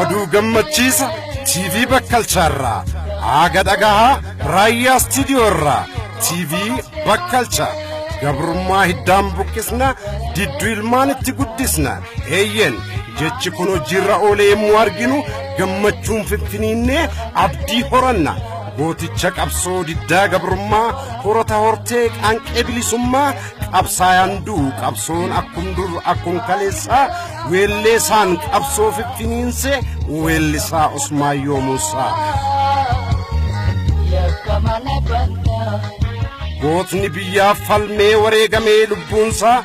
oduu gammachiisa TV bakkalchaarraa aga dhagahaa raayyaa stuudiyoorraa TV bakkalcha gabrummaa hiddaan buqqisna diddu ilmaanitti guddisna eeyyen jechi kun hojiirra oolee yemmuu arginu gammachuun finfiniinnee abdii horanna gooticha qabsoo diddaa gabrummaa horata hortee qaanqee bilisummaa qabsaayanduu qabsoon akkum dur akkum kaleessaa weelleesaan qabsoo finfiniinse weellisaa Usmaayyoo Muusaa gootni biyyaaf falmee wareegamee lubbuunsaa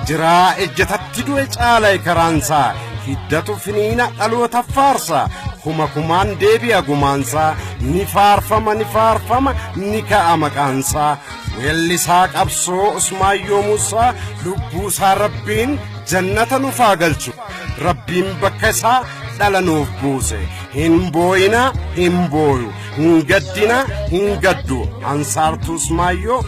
jiraa ejjetatti du'e caalaa karaansaa hiddatu finiina dhaloota faarsa kuma kumaan deebi'a gumaansaa ni faarfama ni ka'a maqaansaa weellisaa qabsoo Usmaayyoo Muusaa lubbuusaa rabbiin jannata nufaa galchu rabbiin bakka isaa dhala nuuf buuse hin booyina hin booyu hin gaddina hin gaddu ansaartuu Usmaayyoo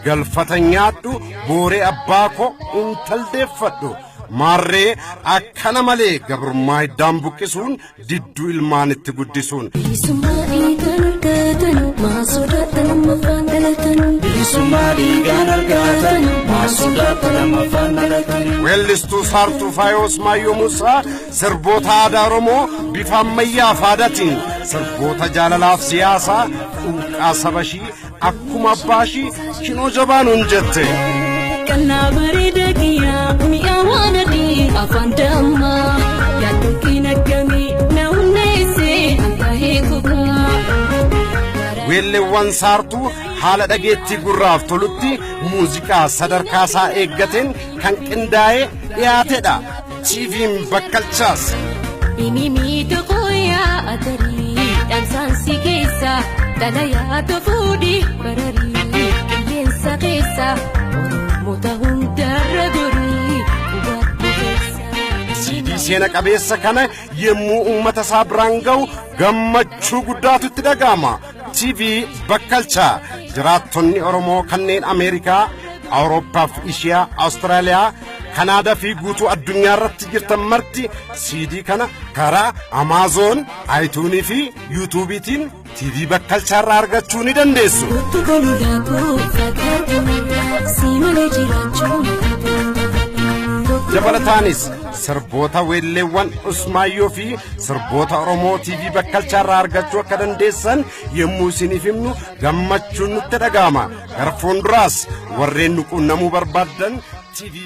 galfata nyaadhu booree abbaa koo intaldeeffadhu maarree akkana malee gabrummaa hiddaan buqqisuun didduu ilmaanitti guddisuun weellistuu saartuu faayoo Usmaayyoo Muusaa sirboota aadaa Oromoo bifa ammayyaaf aadaatiin sirboota jaalalaaf siyaasaa quuqqaa sabashii akkuma abbaashii kinoo jabaanuun jette kana bareeda kiyaa mi'a waanadii afaan dammaa yaaddoon akkamii na hundeessee akka heekukaa weelleewwan saartuu haala dhageettii gurraaf tolutti muuziqaa sadarkaasaa eeggateen kan qindaa'ee dhiyaatedha TV'n bakkalchaas Mimimi tokoyaa atarii dhaamsaansi keessa dhalayaa tofuudhi bararii qilleensa keessa Oromoota hundarra gorii hubadhu keessa CD seena qabeessa kana yemmuu uummata isaa biraan ga'u gammachuu guddaatu itti dhaga'ama TV bakkalchaa jiraattonni Oromoo kanneen Ameerikaa Awurooppaa fi Ishiyaa Awustiraaliyaa Kanaadaa fi guutuu addunyaa irratti jirtan marti CD kana karaa Amazon, iTunes fi YouTube'tiin TV bakkalchaa irraa argachuu ni dandeessu. Dabalataanis sirboota weelleewwan Usmaayyoo fi sirboota Oromoo TV bakkalchaa irraa argachuu akka dandeessan yemmuu isiniif himnu gammachuun nutti dhaga'ama. Gara fuulduraas warreen nu quunnamuu barbaadan TV